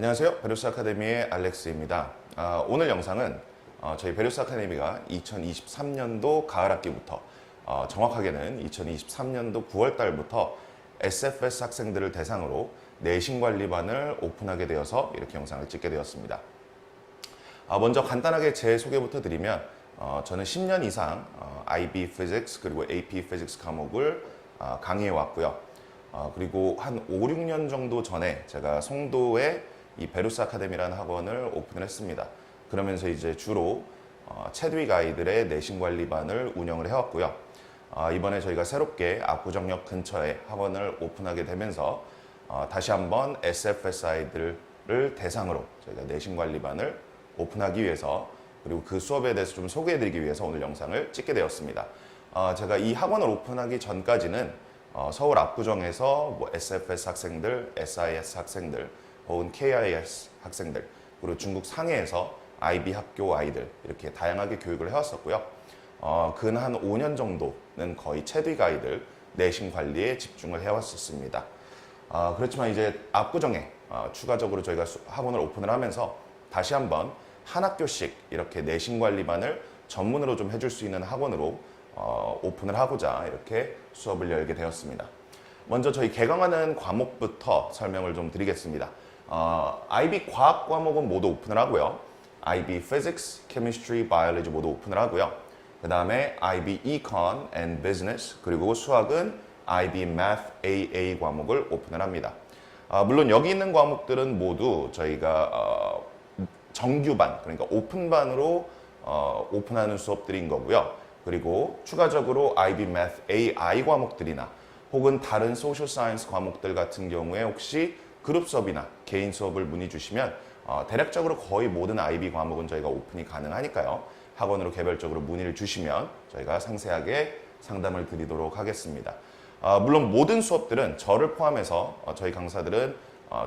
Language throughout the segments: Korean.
안녕하세요. 베루스 아카데미의 알렉스입니다. 오늘 영상은 저희 베루스 아카데미가 2023년도 가을 학기부터 정확하게는 2023년도 9월 달부터 SFS 학생들을 대상으로 내신관리반을 오픈하게 되어서 이렇게 영상을 찍게 되었습니다. 먼저 간단하게 제 소개부터 드리면 저는 10년 이상 IB Physics 그리고 AP Physics 과목을 강의해 왔고요. 그리고 한 5, 6년 정도 전에 제가 송도에 이 베루스 아카데미라는 학원을 오픈을 했습니다. 그러면서 이제 주로 체드윅 아이들의 내신관리반을 운영을 해왔고요. 이번에 저희가 새롭게 압구정역 근처에 학원을 오픈하게 되면서 다시 한번 SFS 아이들을 대상으로 저희가 내신관리반을 오픈하기 위해서 그리고 그 수업에 대해서 좀 소개해드리기 위해서 오늘 영상을 찍게 되었습니다. 제가 이 학원을 오픈하기 전까지는 서울 압구정에서 뭐 SFS 학생들, SIS 학생들, 혹은 KIS 학생들, 그리고 중국 상해에서 IB 학교 아이들 이렇게 다양하게 교육을 해왔었고요. 근 한 5년 정도는 거의 체드윅 아이들 내신 관리에 집중을 해왔었습니다. 그렇지만 이제 압구정에 추가적으로 저희가 학원을 오픈을 하면서 다시 한번 한 학교씩 이렇게 내신 관리반을 전문으로 좀 해줄 수 있는 학원으로 오픈을 하고자 이렇게 수업을 열게 되었습니다. 먼저 저희 개강하는 과목부터 설명을 좀 드리겠습니다. IB 과학 과목은 모두 오픈을 하고요. IB Physics, Chemistry, Biology 모두 오픈을 하고요. 그 다음에 IB Econ and Business 그리고 수학은 IB Math AA 과목을 오픈을 합니다. 물론 여기 있는 과목들은 모두 저희가 정규반, 그러니까 오픈반으로 오픈하는 수업들인 거고요. 그리고 추가적으로 IB Math AI 과목들이나 혹은 다른 소셜 사이언스 과목들 같은 경우에 혹시 그룹 수업이나 개인 수업을 문의 주시면 대략적으로 거의 모든 IB 과목은 저희가 오픈이 가능하니까요. 학원으로 개별적으로 문의를 주시면 저희가 상세하게 상담을 드리도록 하겠습니다. 물론 모든 수업들은 저를 포함해서 저희 강사들은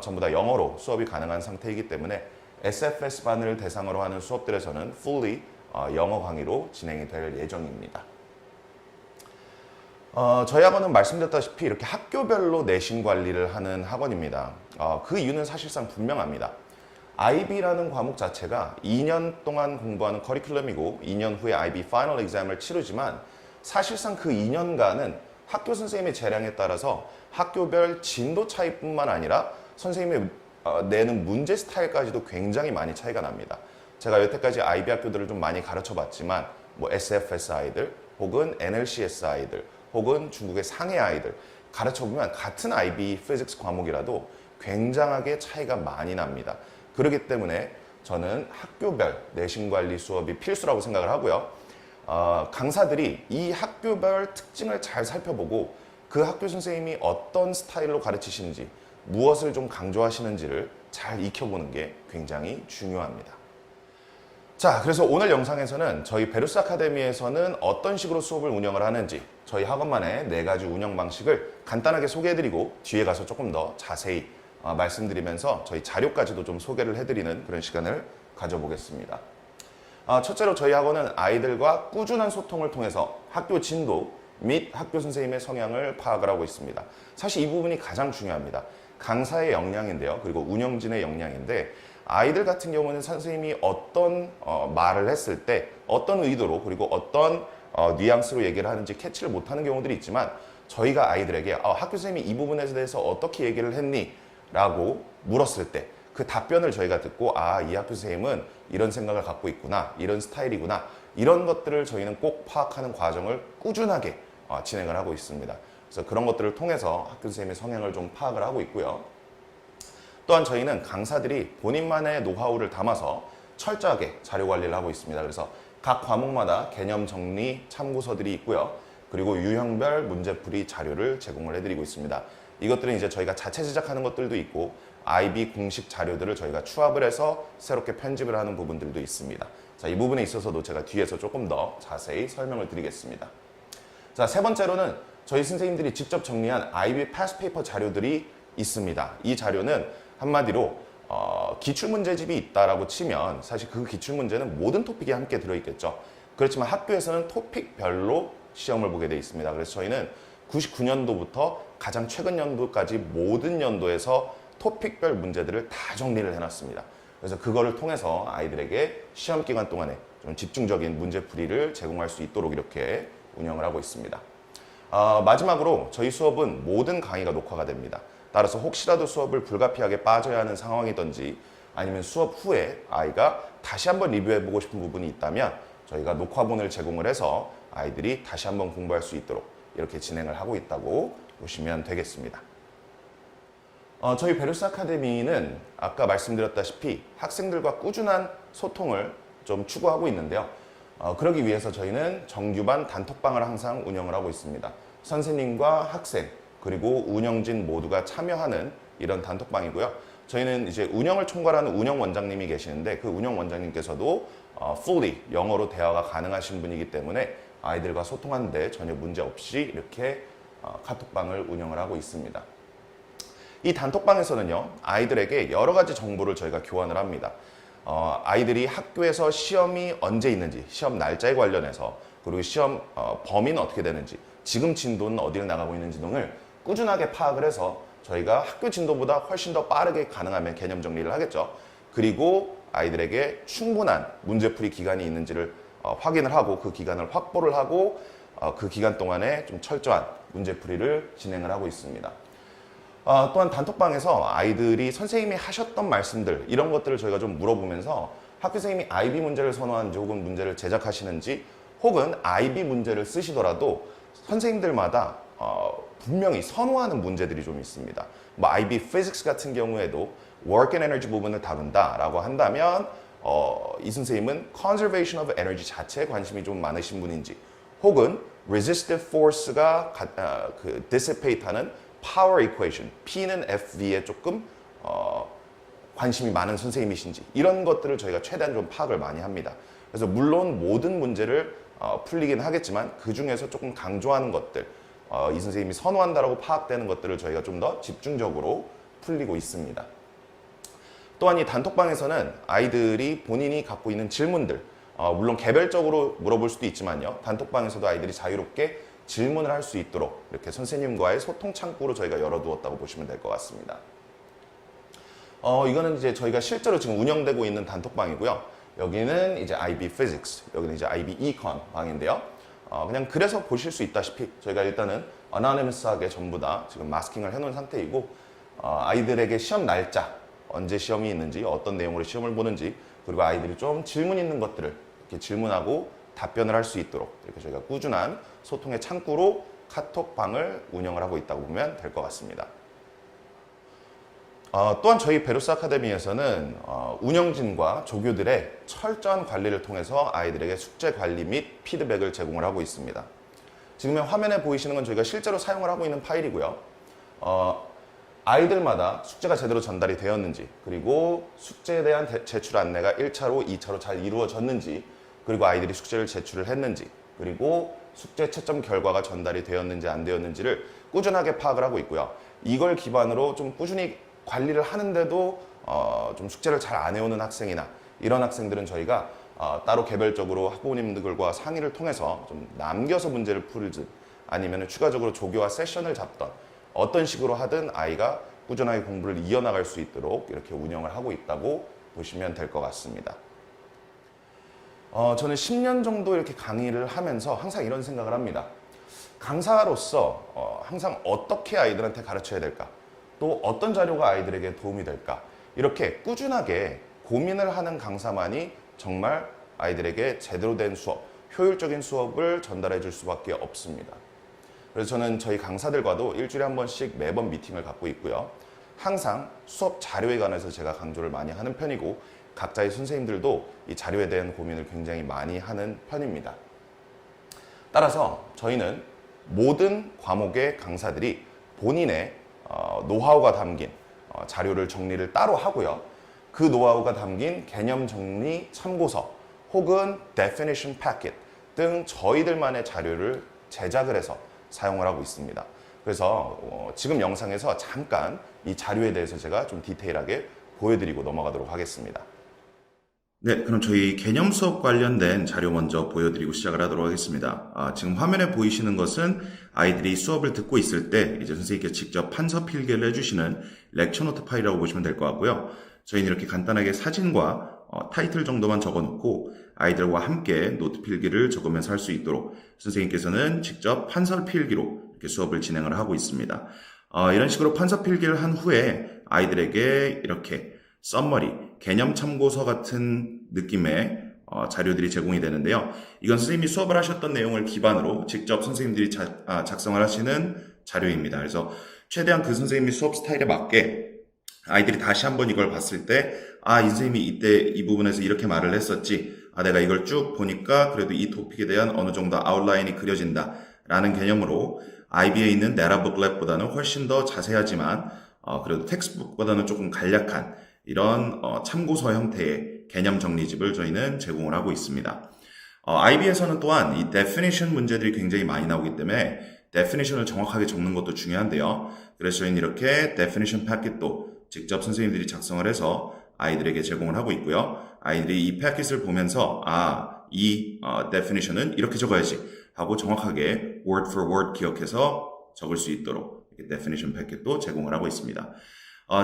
전부 다 영어로 수업이 가능한 상태이기 때문에 SFS 반을 대상으로 하는 수업들에서는 fully 영어 강의로 진행이 될 예정입니다. 저희 학원은 말씀드렸다시피 이렇게 학교별로 내신 관리를 하는 학원입니다. 그 이유는 사실상 분명합니다. IB라는 과목 자체가 2년 동안 공부하는 커리큘럼이고 2년 후에 IB 파이널 exam을 치르지만 사실상 그 2년간은 학교 선생님의 재량에 따라서 학교별 진도 차이뿐만 아니라 선생님의 내는 문제 스타일까지도 굉장히 많이 차이가 납니다. 제가 여태까지 IB 학교들을 좀 많이 가르쳐 봤지만 뭐 SFS 아이들 혹은 NLCS 아이들 혹은 중국의 상해 아이들 가르쳐 보면 같은 IB Physics 과목이라도 굉장하게 차이가 많이 납니다. 그렇기 때문에 저는 학교별 내신관리 수업이 필수라고 생각을 하고요. 강사들이 이 학교별 특징을 잘 살펴보고 그 학교 선생님이 어떤 스타일로 가르치시는지 무엇을 좀 강조하시는지를 잘 익혀보는 게 굉장히 중요합니다. 자, 그래서 오늘 영상에서는 저희 베루스 아카데미에서는 어떤 식으로 수업을 운영을 하는지 저희 학원만의 4가지 운영 방식을 간단하게 소개해드리고 뒤에 가서 조금 더 자세히 말씀드리면서 저희 자료까지도 좀 소개를 해드리는 그런 시간을 가져보겠습니다. 첫째로 저희 학원은 아이들과 꾸준한 소통을 통해서 학교 진도 및 학교 선생님의 성향을 파악을 하고 있습니다. 사실 이 부분이 가장 중요합니다. 강사의 역량인데요. 그리고 운영진의 역량인데 아이들 같은 경우는 선생님이 어떤 말을 했을 때 어떤 의도로 그리고 어떤 뉘앙스로 얘기를 하는지 캐치를 못하는 경우들이 있지만 저희가 아이들에게 학교 선생님이 이 부분에 대해서 어떻게 얘기를 했니? 라고 물었을 때 그 답변을 저희가 듣고 이 학교 선생님은 이런 생각을 갖고 있구나, 이런 스타일이구나, 이런 것들을 저희는 꼭 파악하는 과정을 꾸준하게 진행을 하고 있습니다. 그래서 그런 것들을 통해서 학교 선생님의 성향을 좀 파악을 하고 있고요. 또한 저희는 강사들이 본인만의 노하우를 담아서 철저하게 자료 관리를 하고 있습니다. 그래서 각 과목마다 개념 정리 참고서들이 있고요. 그리고 유형별 문제풀이 자료를 제공을 해드리고 있습니다. 이것들은 이제 저희가 자체 제작하는 것들도 있고 IB 공식 자료들을 저희가 추합을 해서 새롭게 편집을 하는 부분들도 있습니다. 자, 이 부분에 있어서도 제가 뒤에서 조금 더 자세히 설명을 드리겠습니다. 자, 세 번째로는 저희 선생님들이 직접 정리한 IB 패스 페이퍼 자료들이 있습니다. 이 자료는 한마디로 기출문제집이 있다라고 치면 사실 그 기출문제는 모든 토픽이 함께 들어있겠죠. 그렇지만 학교에서는 토픽별로 시험을 보게 되어 있습니다. 그래서 저희는 99년도부터 가장 최근 연도까지 모든 연도에서 토픽별 문제들을 다 정리를 해놨습니다. 그래서 그거를 통해서 아이들에게 시험 기간 동안에 좀 집중적인 문제풀이를 제공할 수 있도록 이렇게 운영을 하고 있습니다. 마지막으로 저희 수업은 모든 강의가 녹화가 됩니다. 따라서 혹시라도 수업을 불가피하게 빠져야 하는 상황이든지 아니면 수업 후에 아이가 다시 한번 리뷰해보고 싶은 부분이 있다면 저희가 녹화본을 제공을 해서 아이들이 다시 한번 공부할 수 있도록 이렇게 진행을 하고 있다고 보시면 되겠습니다. 저희 베루스 아카데미는 아까 말씀드렸다시피 학생들과 꾸준한 소통을 좀 추구하고 있는데요. 그러기 위해서 저희는 정규반 단톡방을 항상 운영을 하고 있습니다. 선생님과 학생 그리고 운영진 모두가 참여하는 이런 단톡방이고요. 저희는 이제 운영을 총괄하는 운영 원장님이 계시는데 그 운영 원장님께서도 fully 영어로 대화가 가능하신 분이기 때문에 아이들과 소통하는데 전혀 문제 없이 이렇게 카톡방을 운영을 하고 있습니다. 이 단톡방에서는요, 아이들에게 여러 가지 정보를 저희가 교환을 합니다. 아이들이 학교에서 시험이 언제 있는지, 시험 날짜에 관련해서, 그리고 시험 범위는 어떻게 되는지, 지금 진도는 어디를 나가고 있는지 등을 꾸준하게 파악을 해서 저희가 학교 진도보다 훨씬 더 빠르게 가능하면 개념 정리를 하겠죠. 그리고 아이들에게 충분한 문제풀이 기간이 있는지를 확인을 하고 그 기간을 확보를 하고 그 기간 동안에 좀 철저한 문제풀이를 진행을 하고 있습니다. 또한 단톡방에서 아이들이 선생님이 하셨던 말씀들 이런 것들을 저희가 좀 물어보면서 학교 선생님이 IB 문제를 선호하는지 혹은 문제를 제작하시는지 혹은 IB 문제를 쓰시더라도 선생님들마다 분명히 선호하는 문제들이 좀 있습니다. 뭐 IB Physics 같은 경우에도 Work and Energy 부분을 다룬다라고 한다면 이 선생님은 Conservation of Energy 자체에 관심이 좀 많으신 분인지 혹은 Resistive Force가 Dissipate하는 Power Equation, P는 FV에 조금 관심이 많은 선생님이신지 이런 것들을 저희가 최대한 좀 파악을 많이 합니다. 그래서 물론 모든 문제를 풀리긴 하겠지만 그 중에서 조금 강조하는 것들 이 선생님이 선호한다라고 파악되는 것들을 저희가 좀 더 집중적으로 풀리고 있습니다. 또한 이 단톡방에서는 아이들이 본인이 갖고 있는 질문들 물론 개별적으로 물어볼 수도 있지만요. 단톡방에서도 아이들이 자유롭게 질문을 할 수 있도록 이렇게 선생님과의 소통 창구로 저희가 열어두었다고 보시면 될 것 같습니다. 이거는 이제 저희가 실제로 지금 운영되고 있는 단톡방이고요. 여기는 이제 IB Physics, 여기는 이제 IB Econ 방인데요. 그냥 그래서 보실 수 있다시피 저희가 일단은 어나니머스하게 전부 다 지금 마스킹을 해놓은 상태이고 아이들에게 시험 날짜, 언제 시험이 있는지, 어떤 내용으로 시험을 보는지 그리고 아이들이 좀 질문 있는 것들을 이렇게 질문하고 답변을 할 수 있도록 이렇게 저희가 꾸준한 소통의 창구로 카톡방을 운영을 하고 있다고 보면 될 것 같습니다. 또한 저희 베루스 아카데미에서는 운영진과 조교들의 철저한 관리를 통해서 아이들에게 숙제 관리 및 피드백을 제공을 하고 있습니다. 지금 화면에 보이시는 건 저희가 실제로 사용을 하고 있는 파일이고요. 아이들마다 숙제가 제대로 전달이 되었는지 그리고 숙제에 대한 제출 안내가 1차로, 2차로 잘 이루어졌는지 그리고 아이들이 숙제를 제출을 했는지 그리고 숙제 채점 결과가 전달이 되었는지 안 되었는지를 꾸준하게 파악을 하고 있고요. 이걸 기반으로 좀 꾸준히 관리를 하는데도 좀 숙제를 잘 안 해오는 학생이나 이런 학생들은 저희가 따로 개별적으로 학부모님들과 상의를 통해서 좀 남겨서 문제를 풀든 아니면 추가적으로 조교와 세션을 잡던 어떤 식으로 하든 아이가 꾸준하게 공부를 이어나갈 수 있도록 이렇게 운영을 하고 있다고 보시면 될 것 같습니다. 저는 10년 정도 이렇게 강의를 하면서 항상 이런 생각을 합니다. 강사로서 항상 어떻게 아이들한테 가르쳐야 될까? 또 어떤 자료가 아이들에게 도움이 될까? 이렇게 꾸준하게 고민을 하는 강사만이 정말 아이들에게 제대로 된 수업, 효율적인 수업을 전달해 줄 수밖에 없습니다. 그래서 저는 저희 강사들과도 일주일에 한 번씩 매번 미팅을 갖고 있고요. 항상 수업 자료에 관해서 제가 강조를 많이 하는 편이고 각자의 선생님들도 이 자료에 대한 고민을 굉장히 많이 하는 편입니다. 따라서 저희는 모든 과목의 강사들이 본인의 노하우가 담긴 자료를 정리를 따로 하고요. 그 노하우가 담긴 개념 정리 참고서 혹은 definition packet 등 저희들만의 자료를 제작을 해서 사용을 하고 있습니다. 그래서 지금 영상에서 잠깐 이 자료에 대해서 제가 좀 디테일하게 보여드리고 넘어가도록 하겠습니다. 네, 그럼 저희 개념 수업 관련된 자료 먼저 보여드리고 시작을 하도록 하겠습니다. 지금 화면에 보이시는 것은 아이들이 수업을 듣고 있을 때 이제 선생님께서 직접 판서 필기를 해주시는 렉처 노트 파일이라고 보시면 될 것 같고요. 저희는 이렇게 간단하게 사진과 타이틀 정도만 적어놓고 아이들과 함께 노트 필기를 적으면서 할 수 있도록 선생님께서는 직접 판서 필기로 이렇게 수업을 진행을 하고 있습니다. 이런 식으로 판서 필기를 한 후에 아이들에게 이렇게 썸머리, 개념 참고서 같은 느낌의 자료들이 제공이 되는데요. 이건 선생님이 수업을 하셨던 내용을 기반으로 직접 선생님들이 작성을 하시는 자료입니다. 그래서 최대한 그 선생님이 수업 스타일에 맞게 아이들이 다시 한번 이걸 봤을 때, 이 선생님이 이때 이 부분에서 이렇게 말을 했었지. 내가 이걸 쭉 보니까 그래도 이 토픽에 대한 어느 정도 아웃라인이 그려진다. 라는 개념으로 IB에 있는 네라 북렛보다는 훨씬 더 자세하지만 그래도 텍스트북보다는 조금 간략한 이런 참고서 형태의 개념 정리집을 저희는 제공을 하고 있습니다. IB에서는 또한 이 definition 문제들이 굉장히 많이 나오기 때문에 definition을 정확하게 적는 것도 중요한데요. 그래서 저희는 이렇게 definition 패킷도 직접 선생님들이 작성을 해서 아이들에게 제공을 하고 있고요. 아이들이 이 패킷을 보면서 이 definition은 이렇게 적어야지 하고 정확하게 word for word 기억해서 적을 수 있도록 이렇게 definition 패킷도 제공을 하고 있습니다.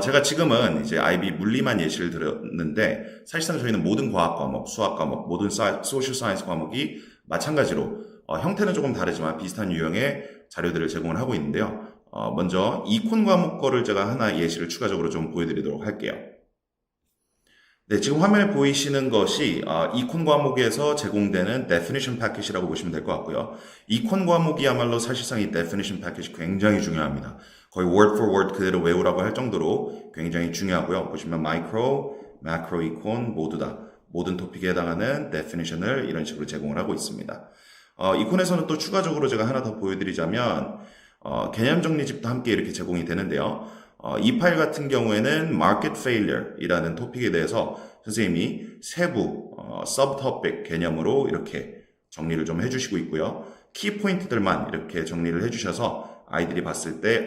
제가 지금은 이제 IB 물리만 예시를 들었는데 사실상 저희는 모든 과학 과목, 수학 과목, 모든 소셜 사이언스 과목이 마찬가지로 형태는 조금 다르지만 비슷한 유형의 자료들을 제공을 하고 있는데요. 먼저 이콘 과목 거를 제가 하나 예시를 추가적으로 좀 보여드리도록 할게요. 네, 지금 화면에 보이시는 것이 이콘 과목에서 제공되는 definition 패킷이라고 보시면 될 것 같고요. 이콘 과목이야말로 사실상 이 definition 패킷이 굉장히 중요합니다. 거의 word for word 그대로 외우라고 할 정도로 굉장히 중요하고요. 보시면 마이크로, 매크로, 이콘 모두 다 모든 토픽에 해당하는 definition을 이런 식으로 제공을 하고 있습니다. 이콘에서는 또 추가적으로 제가 하나 더 보여드리자면 개념 정리집도 함께 이렇게 제공이 되는데요. 이 파일 같은 경우에는 market failure 이라는 토픽에 대해서 선생님이 세부 subtopic 개념으로 이렇게 정리를 좀 해주시고 있고요. 키 포인트들만 이렇게 정리를 해주셔서 아이들이 봤을 때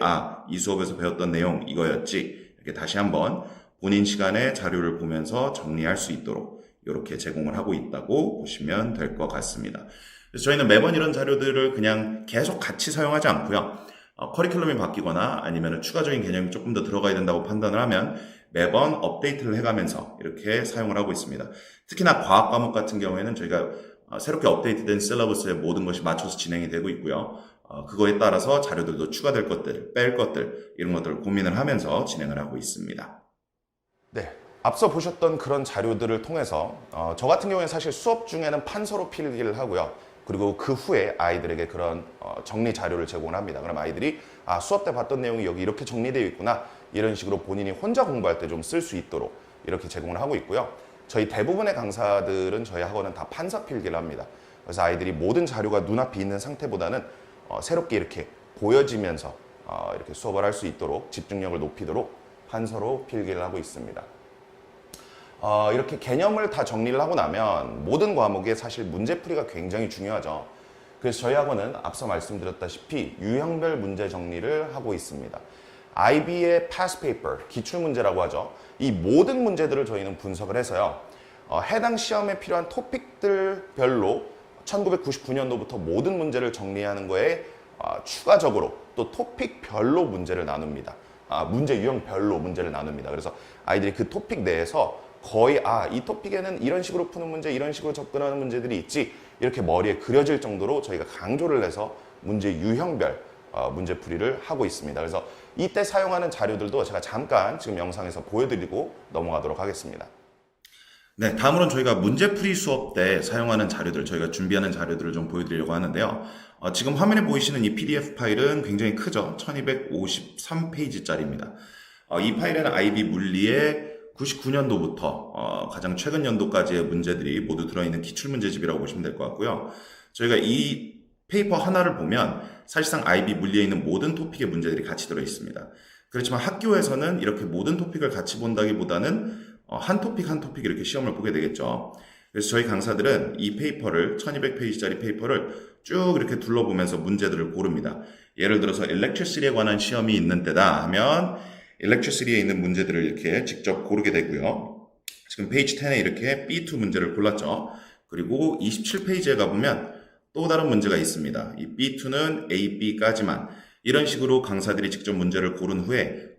이 수업에서 배웠던 내용 이거였지 이렇게 다시 한번 본인 시간에 자료를 보면서 정리할 수 있도록 이렇게 제공을 하고 있다고 보시면 될 것 같습니다. 그래서 저희는 매번 이런 자료들을 그냥 계속 같이 사용하지 않고요. 커리큘럼이 바뀌거나 아니면 추가적인 개념이 조금 더 들어가야 된다고 판단을 하면 매번 업데이트를 해가면서 이렇게 사용을 하고 있습니다. 특히나 과학 과목 같은 경우에는 저희가 새롭게 업데이트된 셀러버스에 모든 것이 맞춰서 진행이 되고 있고요. 그거에 따라서 자료들도 추가될 것들, 뺄 것들 이런 것들을 고민을 하면서 진행을 하고 있습니다. 네, 앞서 보셨던 그런 자료들을 통해서 저 같은 경우에는 사실 수업 중에는 판서로 필기를 하고요. 그리고 그 후에 아이들에게 그런 정리 자료를 제공을 합니다. 그럼 아이들이 수업 때 봤던 내용이 여기 이렇게 정리되어 있구나 이런 식으로 본인이 혼자 공부할 때 좀 쓸 수 있도록 이렇게 제공을 하고 있고요. 저희 대부분의 강사들은 저희 학원은 다 판서 필기를 합니다. 그래서 아이들이 모든 자료가 눈앞에 있는 상태보다는 새롭게 이렇게 보여지면서 이렇게 수업을 할 수 있도록 집중력을 높이도록 판서로 필기를 하고 있습니다. 이렇게 개념을 다 정리를 하고 나면 모든 과목에 사실 문제풀이가 굉장히 중요하죠. 그래서 저희 학원은 앞서 말씀드렸다시피 유형별 문제 정리를 하고 있습니다. IB의 past paper, 기출문제라고 하죠. 이 모든 문제들을 저희는 분석을 해서요. 해당 시험에 필요한 토픽들별로 1999년도부터 모든 문제를 정리하는 거에 추가적으로 또 토픽별로 문제를 나눕니다. 문제 유형별로 문제를 나눕니다. 그래서 아이들이 그 토픽 내에서 거의 이 토픽에는 이런 식으로 푸는 문제, 이런 식으로 접근하는 문제들이 있지 이렇게 머리에 그려질 정도로 저희가 강조를 해서 문제 유형별 문제풀이를 하고 있습니다. 그래서 이때 사용하는 자료들도 제가 잠깐 지금 영상에서 보여드리고 넘어가도록 하겠습니다. 네, 다음으로는 저희가 문제풀이 수업 때 사용하는 자료들, 저희가 준비하는 자료들을 좀 보여드리려고 하는데요. 지금 화면에 보이시는 이 PDF 파일은 굉장히 크죠. 1253페이지짜리입니다. 이 파일에는 IB 물리의 99년도부터 가장 최근 연도까지의 문제들이 모두 들어있는 기출문제집이라고 보시면 될 것 같고요. 저희가 이 페이퍼 하나를 보면 사실상 IB 물리에 있는 모든 토픽의 문제들이 같이 들어있습니다. 그렇지만 학교에서는 이렇게 모든 토픽을 같이 본다기보다는 한 토픽 한 토픽 이렇게 시험을 보게 되겠죠. 그래서 저희 강사들은 이 페이퍼를 1200페이지짜리 페이퍼를 쭉 이렇게 둘러보면서 문제들을 고릅니다. 예를 들어서 electricity에 관한 시험이 있는 때다 하면 electricity에 있는 문제들을 이렇게 직접 고르게 되고요. 지금 페이지 10에 이렇게 B2 문제를 골랐죠. 그리고 27페이지에 가보면 또 다른 문제가 있습니다. 이 B2는 A, B까지만 이런 식으로 강사들이 직접 문제를 고른 후에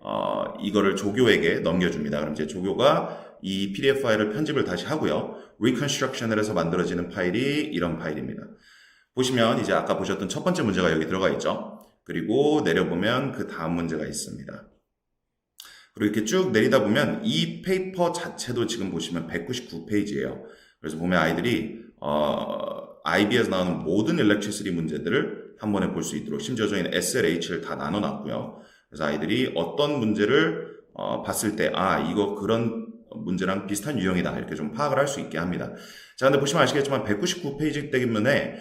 이거를 조교에게 넘겨줍니다. 그럼 이제 조교가 이 PDF 파일을 편집을 다시 하고요. Reconstruction을 해서 만들어지는 파일이 이런 파일입니다. 보시면 이제 아까 보셨던 첫 번째 문제가 여기 들어가 있죠. 그리고 내려보면 그 다음 문제가 있습니다. 그리고 이렇게 쭉 내리다 보면 이 페이퍼 자체도 지금 보시면 199페이지예요. 그래서 보면 아이들이 IB에서 나오는 모든 electricity 문제들을 한 번에 볼 수 있도록 심지어 저희는 SLH를 다 나눠놨고요. 그래서 아이들이 어떤 문제를 봤을 때 이거 그런 문제랑 비슷한 유형이다 이렇게 좀 파악을 할 수 있게 합니다. 자, 근데 보시면 아시겠지만 199페이지 때문에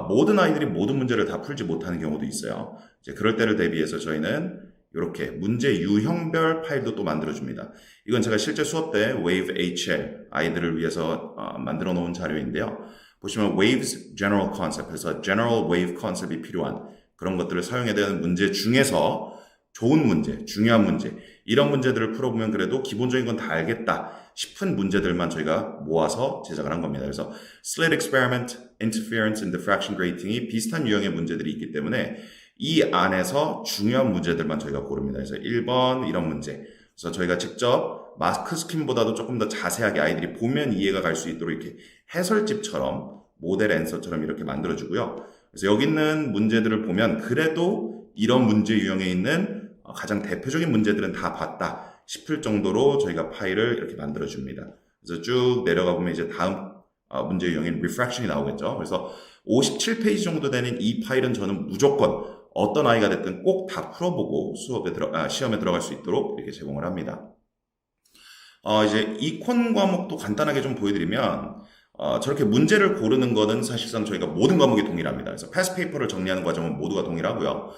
모든 아이들이 모든 문제를 다 풀지 못하는 경우도 있어요. 이제 그럴 때를 대비해서 저희는 이렇게 문제 유형별 파일도 또 만들어줍니다. 이건 제가 실제 수업 때 Wave HL 아이들을 위해서 만들어 놓은 자료인데요. 보시면 Waves General Concept, 그래서 General Wave Concept이 필요한 그런 것들을 사용해야 되는 문제 중에서 좋은 문제, 중요한 문제, 이런 문제들을 풀어보면 그래도 기본적인 건 다 알겠다 싶은 문제들만 저희가 모아서 제작을 한 겁니다. 그래서 Slit Experiment, Interference and Diffraction Grating이 비슷한 유형의 문제들이 있기 때문에 이 안에서 중요한 문제들만 저희가 고릅니다. 그래서 1번 이런 문제. 그래서 저희가 직접 마스크 스킨보다도 조금 더 자세하게 아이들이 보면 이해가 갈 수 있도록 이렇게 해설집처럼 모델 앤서처럼 이렇게 만들어주고요. 그래서 여기 있는 문제들을 보면 그래도 이런 문제 유형에 있는 가장 대표적인 문제들은 다 봤다 싶을 정도로 저희가 파일을 이렇게 만들어줍니다. 그래서 쭉 내려가 보면 이제 다음 문제 유형인 refraction이 나오겠죠. 그래서 57페이지 정도 되는 이 파일은 저는 무조건 어떤 아이가 됐든 꼭 다 풀어보고 시험에 들어갈 수 있도록 이렇게 제공을 합니다. 이제 이콘 과목도 간단하게 좀 보여드리면 저렇게 문제를 고르는 거는 사실상 저희가 모든 과목이 동일합니다. 그래서 패스 페이퍼를 정리하는 과정은 모두가 동일하고요.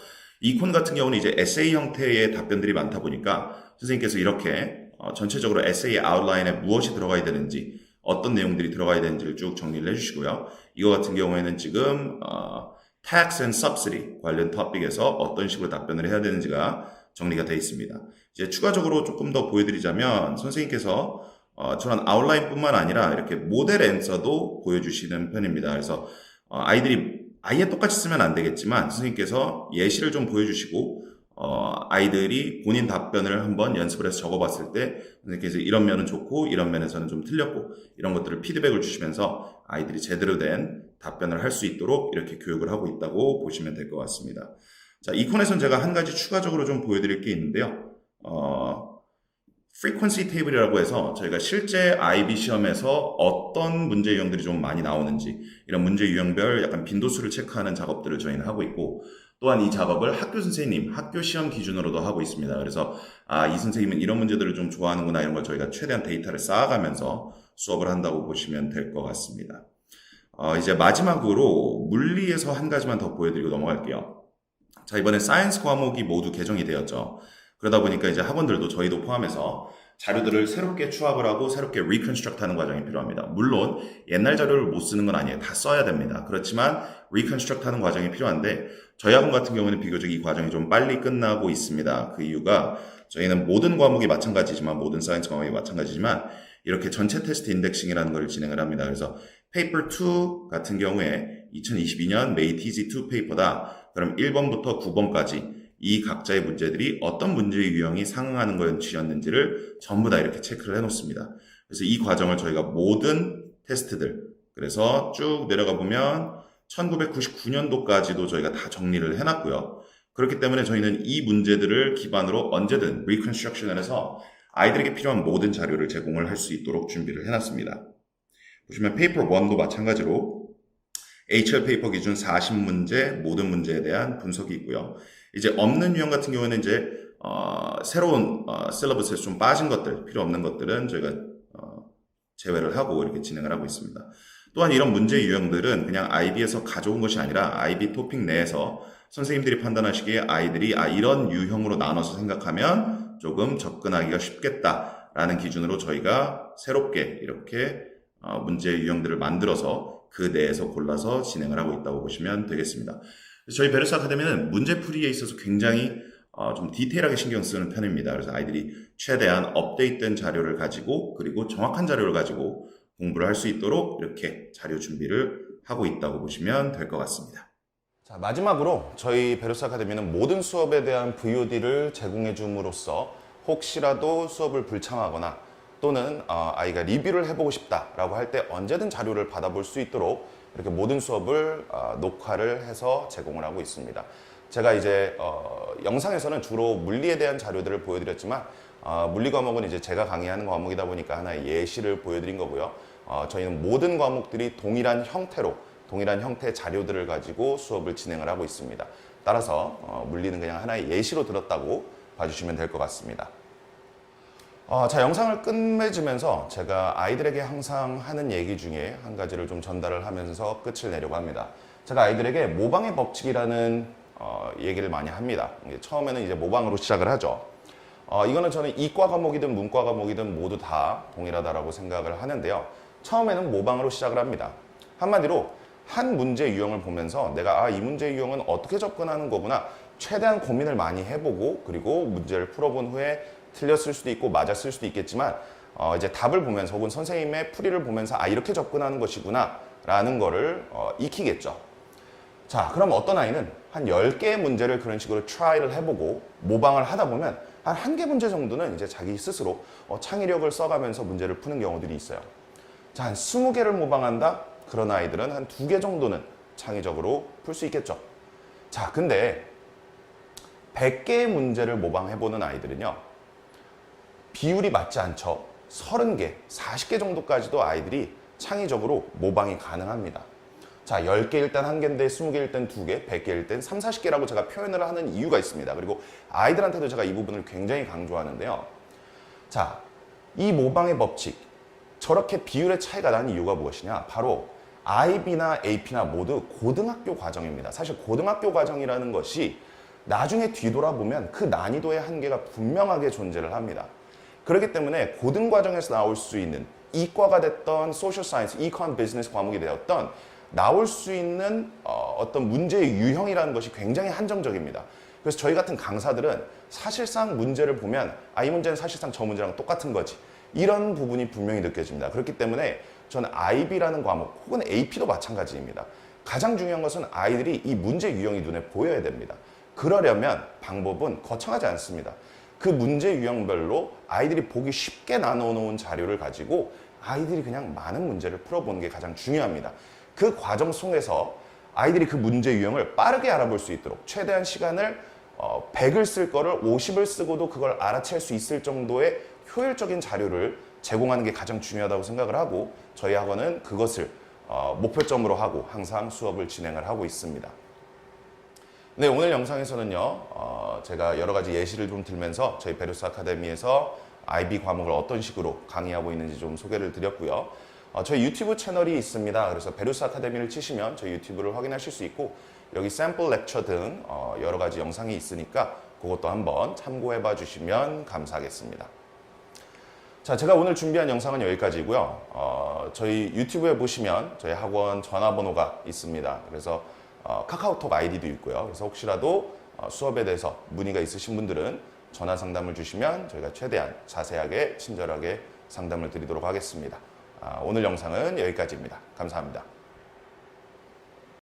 이콘 같은 경우는 이제 에세이 형태의 답변들이 많다 보니까 선생님께서 이렇게 전체적으로 에세이 아웃라인에 무엇이 들어가야 되는지 어떤 내용들이 들어가야 되는지를 쭉 정리를 해주시고요. 이거 같은 경우에는 지금 Tax and Subsidy 관련 토픽에서 어떤 식으로 답변을 해야 되는지가 정리가 되어 있습니다. 이제 추가적으로 조금 더 보여드리자면 선생님께서 저런 아웃라인뿐만 아니라 이렇게 모델 앤서도 보여주시는 편입니다. 그래서 아이들이 아예 똑같이 쓰면 안 되겠지만 선생님께서 예시를 좀 보여주시고 아이들이 본인 답변을 한번 연습을 해서 적어봤을 때 선생님께서 이런 면은 좋고 이런 면에서는 좀 틀렸고 이런 것들을 피드백을 주시면서 아이들이 제대로 된 답변을 할 수 있도록 이렇게 교육을 하고 있다고 보시면 될 것 같습니다. 자, 이콘에서는 제가 한 가지 추가적으로 좀 보여드릴 게 있는데요. frequency table이라고 해서 저희가 실제 IB 시험에서 어떤 문제 유형들이 좀 많이 나오는지 이런 문제 유형별 약간 빈도수를 체크하는 작업들을 저희는 하고 있고 또한 이 작업을 학교 선생님, 학교 시험 기준으로도 하고 있습니다. 그래서 이 선생님은 이런 문제들을 좀 좋아하는구나 이런 걸 저희가 최대한 데이터를 쌓아가면서 수업을 한다고 보시면 될 것 같습니다. 이제 마지막으로 물리에서 한 가지만 더 보여드리고 넘어갈게요. 자, 이번에 사이언스 과목이 모두 개정이 되었죠. 그러다 보니까 이제 학원들도 저희도 포함해서 자료들을 새롭게 추합을 하고 새롭게 reconstruct 하는 과정이 필요합니다. 물론 옛날 자료를 못 쓰는 건 아니에요. 다 써야 됩니다. 그렇지만 reconstruct 하는 과정이 필요한데 저희 학원 같은 경우는 비교적 이 과정이 좀 빨리 끝나고 있습니다. 그 이유가 저희는 모든 과목이 마찬가지지만 모든 사이언스 과목이 마찬가지지만 이렇게 전체 테스트 인덱싱이라는 걸 진행을 합니다. 그래서 페이퍼 2 같은 경우에 2022년 메이 TZ2 페이퍼다. 그럼 1번부터 9번까지 이 각자의 문제들이 어떤 문제 유형이 상응하는 것이었는지를 전부 다 이렇게 체크를 해놓습니다. 그래서 이 과정을 저희가 모든 테스트들, 그래서 쭉 내려가 보면 1999년도까지도 저희가 다 정리를 해놨고요. 그렇기 때문에 저희는 이 문제들을 기반으로 언제든 리컨스트럭션을 해서 아이들에게 필요한 모든 자료를 제공을 할 수 있도록 준비를 해놨습니다. 보시면 페이퍼 1도 마찬가지로 HL 페이퍼 기준 40문제, 모든 문제에 대한 분석이 있고요. 이제 없는 유형 같은 경우에는 이제 새로운 셀러버스에서 좀 빠진 것들, 필요 없는 것들은 저희가 제외를 하고 이렇게 진행을 하고 있습니다. 또한 이런 문제 유형들은 그냥 IB에서 가져온 것이 아니라 IB 토픽 내에서 선생님들이 판단하시기에 아이들이 이런 유형으로 나눠서 생각하면 조금 접근하기가 쉽겠다라는 기준으로 저희가 새롭게 이렇게 문제 유형들을 만들어서 그 내에서 골라서 진행을 하고 있다고 보시면 되겠습니다. 저희 베르스 아카데미는 문제풀이에 있어서 굉장히 좀 디테일하게 신경 쓰는 편입니다. 그래서 아이들이 최대한 업데이트된 자료를 가지고 그리고 정확한 자료를 가지고 공부를 할 수 있도록 이렇게 자료 준비를 하고 있다고 보시면 될 것 같습니다. 자, 마지막으로 저희 베르스 아카데미는 모든 수업에 대한 VOD를 제공해 줌으로써 혹시라도 수업을 불참하거나 또는 아이가 리뷰를 해보고 싶다라고 할 때 언제든 자료를 받아볼 수 있도록 이렇게 모든 수업을 녹화를 해서 제공을 하고 있습니다. 제가 이제 영상에서는 주로 물리에 대한 자료들을 보여드렸지만 물리 과목은 이제 제가 강의하는 과목이다 보니까 하나의 예시를 보여드린 거고요. 저희는 모든 과목들이 동일한 형태의 자료들을 가지고 수업을 진행을 하고 있습니다. 따라서 물리는 그냥 하나의 예시로 들었다고 봐주시면 될 것 같습니다. 자, 영상을 끝맺으면서 제가 아이들에게 항상 하는 얘기 중에 한 가지를 좀 전달을 하면서 끝을 내려고 합니다. 제가 아이들에게 모방의 법칙이라는 얘기를 많이 합니다. 처음에는 이제 모방으로 시작을 하죠. 이거는 저는 이과 과목이든 문과 과목이든 모두 다 동일하다라고 생각을 하는데요. 처음에는 모방으로 시작을 합니다. 한마디로 한 문제 유형을 보면서 내가 이 문제 유형은 어떻게 접근하는 거구나 최대한 고민을 많이 해보고 그리고 문제를 풀어본 후에 틀렸을 수도 있고 맞았을 수도 있겠지만 이제 답을 보면서 혹은 선생님의 풀이를 보면서 이렇게 접근하는 것이구나 라는 거를 익히겠죠. 자, 그럼 어떤 아이는 한 10개의 문제를 그런 식으로 트라이를 해보고 모방을 하다 보면 한 1개 문제 정도는 이제 자기 스스로 창의력을 써가면서 문제를 푸는 경우들이 있어요. 자, 한 20개를 모방한다? 그런 아이들은 한 2개 정도는 창의적으로 풀 수 있겠죠. 자, 근데 100개의 문제를 모방해보는 아이들은요. 비율이 맞지 않죠. 30개, 40개 정도까지도 아이들이 창의적으로 모방이 가능합니다. 자, 10개일 땐 1개인데 20개일 땐 2개, 100개일 땐 3, 40개라고 제가 표현을 하는 이유가 있습니다. 그리고 아이들한테도 제가 이 부분을 굉장히 강조하는데요. 자, 이 모방의 법칙, 저렇게 비율의 차이가 나는 이유가 무엇이냐? 바로 IB나 AP나 모두 고등학교 과정입니다. 사실 고등학교 과정이라는 것이 나중에 뒤돌아보면 그 난이도의 한계가 분명하게 존재를 합니다. 그렇기 때문에 고등 과정에서 나올 수 있는 이과가 됐던 소셜 사이언스, 이컨 비즈니스 과목이 되었던 나올 수 있는 어떤 문제의 유형이라는 것이 굉장히 한정적입니다. 그래서 저희 같은 강사들은 사실상 문제를 보면 이 문제는 사실상 저 문제랑 똑같은 거지. 이런 부분이 분명히 느껴집니다. 그렇기 때문에 저는 IB라는 과목 혹은 AP도 마찬가지입니다. 가장 중요한 것은 아이들이 이 문제 유형이 눈에 보여야 됩니다. 그러려면 방법은 거창하지 않습니다. 그 문제 유형별로 아이들이 보기 쉽게 나눠 놓은 자료를 가지고 아이들이 그냥 많은 문제를 풀어보는 게 가장 중요합니다. 그 과정 속에서 아이들이 그 문제 유형을 빠르게 알아볼 수 있도록 최대한 시간을 100을 쓸 거를 50을 쓰고도 그걸 알아챌 수 있을 정도의 효율적인 자료를 제공하는 게 가장 중요하다고 생각을 하고 저희 학원은 그것을 목표점으로 하고 항상 수업을 진행을 하고 있습니다. 네, 오늘 영상에서는요, 제가 여러 가지 예시를 좀 들면서 저희 베르스 아카데미에서 IB 과목을 어떤 식으로 강의하고 있는지 좀 소개를 드렸고요. 저희 유튜브 채널이 있습니다. 그래서 베르스 아카데미를 치시면 저희 유튜브를 확인하실 수 있고 여기 샘플 렉처 등 여러 가지 영상이 있으니까 그것도 한번 참고해 봐 주시면 감사하겠습니다. 자, 제가 오늘 준비한 영상은 여기까지고요. 저희 유튜브에 보시면 저희 학원 전화번호가 있습니다. 그래서 카카오톡 아이디도 있고요. 그래서 혹시라도 수업에 대해서 문의가 있으신 분들은 전화 상담을 주시면 저희가 최대한 자세하게 친절하게 상담을 드리도록 하겠습니다. 오늘 영상은 여기까지입니다. 감사합니다.